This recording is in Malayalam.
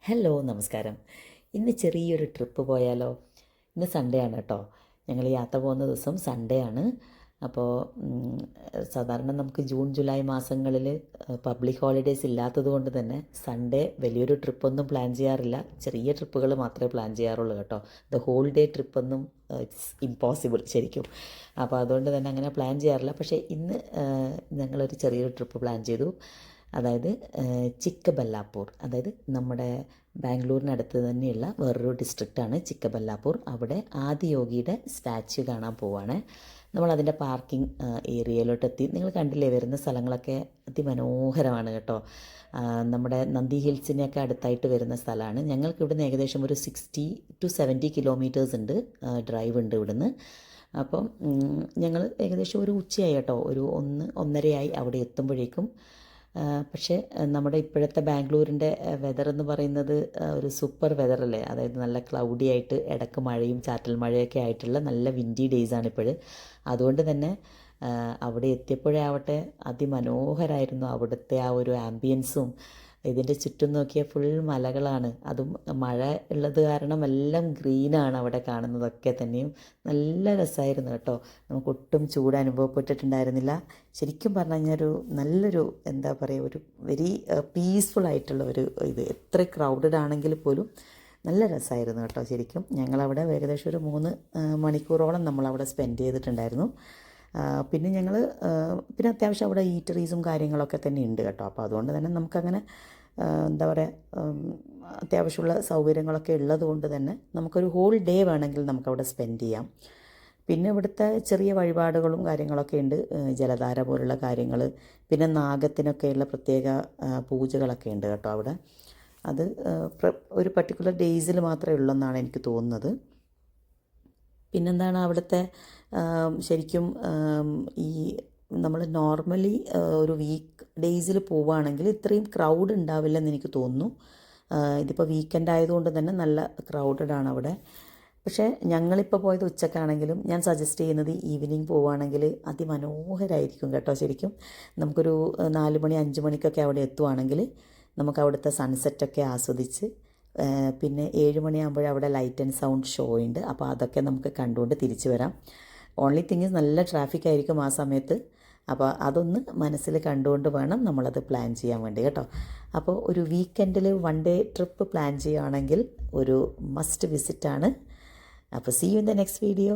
ഹലോ നമസ്കാരം. ഇന്ന് ചെറിയൊരു ട്രിപ്പ് പോയാലോ? ഇന്ന് സൺഡേ ആണ് കേട്ടോ. ഞങ്ങൾ യാത്ര പോകുന്ന ദിവസം സൺഡേ ആണ്. അപ്പോൾ സാധാരണ നമുക്ക് ജൂൺ ജൂലൈ മാസങ്ങളിൽ പബ്ലിക് ഹോളിഡേയ്സ് ഇല്ലാത്തത് കൊണ്ട് തന്നെ സൺഡേ വലിയൊരു ട്രിപ്പൊന്നും പ്ലാൻ ചെയ്യാറില്ല. ചെറിയ ട്രിപ്പുകൾ മാത്രമേ പ്ലാൻ ചെയ്യാറുള്ളൂ കേട്ടോ. ഹോൾ ഡേ ട്രിപ്പൊന്നും ഇറ്റ്സ് ഇമ്പോസിബിൾ ശരിക്കും. അപ്പോൾ അതുകൊണ്ട് തന്നെ അങ്ങനെ പ്ലാൻ ചെയ്യാറില്ല. പക്ഷേ ഇന്ന് ഞങ്ങളൊരു ചെറിയൊരു ട്രിപ്പ് പ്ലാൻ ചെയ്തു. അതായത് ചിക്കബല്ലാപ്പൂർ, അതായത് നമ്മുടെ ബാംഗ്ലൂരിനടുത്ത് തന്നെയുള്ള വേറൊരു ഡിസ്ട്രിക്റ്റാണ് ചിക്കബല്ലാപ്പൂർ. അവിടെ ആദിയോഗിയുടെ സ്റ്റാച്യു കാണാൻ പോവാണ്. നമ്മളതിൻ്റെ പാർക്കിംഗ് ഏരിയയിലോട്ടെത്തി. നിങ്ങൾ കണ്ടില്ലേ, വരുന്ന സ്ഥലങ്ങളൊക്കെ അതിമനോഹരമാണ് കേട്ടോ. നമ്മുടെ നന്ദി ഹിൽസിനെയൊക്കെ അടുത്തായിട്ട് വരുന്ന സ്ഥലമാണ്. ഞങ്ങൾക്ക് ഇവിടുന്ന് ഏകദേശം ഒരു 60 to 70 കിലോമീറ്റേഴ്സ് ഉണ്ട്, ഡ്രൈവ് ഉണ്ട് ഇവിടുന്ന്. അപ്പം ഞങ്ങൾ ഏകദേശം ഒരു ഉച്ചയായി കേട്ടോ, ഒരു 1-1:30 അവിടെ എത്തുമ്പോഴേക്കും. പക്ഷേ നമ്മുടെ ഇപ്പോഴത്തെ ബാംഗ്ലൂരിൻ്റെ വെതർ എന്ന് പറയുന്നത് ഒരു സൂപ്പർ വെതറല്ലേ. അതായത് നല്ല ക്ലൗഡി ആയിട്ട് ഇടയ്ക്ക് മഴയും ചാറ്റൽ മഴയൊക്കെ ആയിട്ടുള്ള നല്ല വിൻഡി ഡേയ്സാണ് ഇപ്പോൾ. അതുകൊണ്ട് തന്നെ അവിടെ എത്തിയപ്പോഴാവട്ടെ അതിമനോഹരമായിരുന്നു അവിടുത്തെ ആ ഒരു ആംബിയൻസും. ഇതിൻ്റെ ചുറ്റും നോക്കിയാൽ ഫുൾ മലകളാണ്. അതും മഴ ഉള്ളത് കാരണം എല്ലാം ഗ്രീനാണ് അവിടെ കാണുന്നതൊക്കെ തന്നെയും. നല്ല രസമായിരുന്നു കേട്ടോ. നമുക്ക് ഒട്ടും ചൂട് അനുഭവപ്പെട്ടിട്ടുണ്ടായിരുന്നില്ല. ശരിക്കും പറഞ്ഞു കഴിഞ്ഞാൽ ഒരു നല്ലൊരു എന്താ പറയുക, ഒരു വെരി പീസ്ഫുൾ ആയിട്ടുള്ള ഒരു ഇത്. എത്ര ക്രൗഡഡ് ആണെങ്കിൽ പോലും നല്ല രസമായിരുന്നു കേട്ടോ ശരിക്കും. ഞങ്ങളവിടെ ഏകദേശം ഒരു 3 മണിക്കൂറോളം നമ്മളവിടെ സ്പെൻഡ് ചെയ്തിട്ടുണ്ടായിരുന്നു. പിന്നെ ഞങ്ങൾ പിന്നെ അത്യാവശ്യം അവിടെ ഈറ്ററീസും കാര്യങ്ങളൊക്കെ തന്നെ ഉണ്ട് കേട്ടോ. അപ്പോൾ അതുകൊണ്ട് തന്നെ നമുക്കങ്ങനെ എന്താ പറയുക, അത്യാവശ്യമുള്ള സൗകര്യങ്ങളൊക്കെ ഉള്ളത് കൊണ്ട് തന്നെ നമുക്കൊരു ഹോൾ ഡേ വേണമെങ്കിൽ നമുക്കവിടെ സ്പെൻഡ് ചെയ്യാം. പിന്നെ ഇവിടുത്തെ ചെറിയ വഴിപാടുകളും കാര്യങ്ങളൊക്കെ ഉണ്ട്, ജലധാര പോലുള്ള കാര്യങ്ങൾ. പിന്നെ നാഗത്തിനൊക്കെയുള്ള പ്രത്യേക പൂജകളൊക്കെ ഉണ്ട് കേട്ടോ അവിടെ. അത് ഒരു പർട്ടിക്കുലർ ഡേയ്സിൽ മാത്രമേ ഉള്ളെന്നാണ് എനിക്ക് തോന്നുന്നത്. പിന്നെന്താണ് അവിടുത്തെ ശരിക്കും ഈ നമ്മൾ നോർമലി ഒരു വീക്ക് ഡേയ്സിൽ പോവുകയാണെങ്കിൽ ഇത്രയും ക്രൗഡ് ഉണ്ടാവില്ലെന്ന് എനിക്ക് തോന്നുന്നു. ഇതിപ്പോൾ വീക്കെൻഡ് ആയതുകൊണ്ട് തന്നെ നല്ല ക്രൗഡഡ് ആണ് അവിടെ. പക്ഷേ ഞങ്ങളിപ്പോൾ പോയത് ഉച്ചക്കാണെങ്കിലും ഞാൻ സജസ്റ്റ് ചെയ്യുന്നത് ഈവനിങ് പോവുകയാണെങ്കിൽ അതിമനോഹരമായിരിക്കും കേട്ടോ ശരിക്കും. നമുക്കൊരു 4 മണി 5 മണിക്കൊക്കെ അവിടെ എത്തുവാണെങ്കിൽ നമുക്ക് അവിടുത്തെ സൺസെറ്റൊക്കെ ആസ്വദിച്ച് പിന്നെ 7 മണിയാകുമ്പോൾ അവിടെ ലൈറ്റ് ആൻഡ് സൗണ്ട് ഷോ ഉണ്ട്. അപ്പോൾ അതൊക്കെ നമുക്ക് കണ്ടുകൊണ്ട് തിരിച്ചു വരാം. ഓൺലി തിങ് നല്ല ട്രാഫിക് ആയിരിക്കും ആ സമയത്ത്. അപ്പോൾ അതൊന്ന് മനസ്സിൽ കണ്ടുകൊണ്ട് വേണം നമ്മളത് പ്ലാൻ ചെയ്യാൻ വേണ്ടി കേട്ടോ. അപ്പോൾ ഒരു വീക്കെൻഡിൽ 1 ഡേ ട്രിപ്പ് പ്ലാൻ ചെയ്യുകയാണെങ്കിൽ ഒരു മസ്റ്റ് വിസിറ്റാണ്. അപ്പോൾ see you in the next video.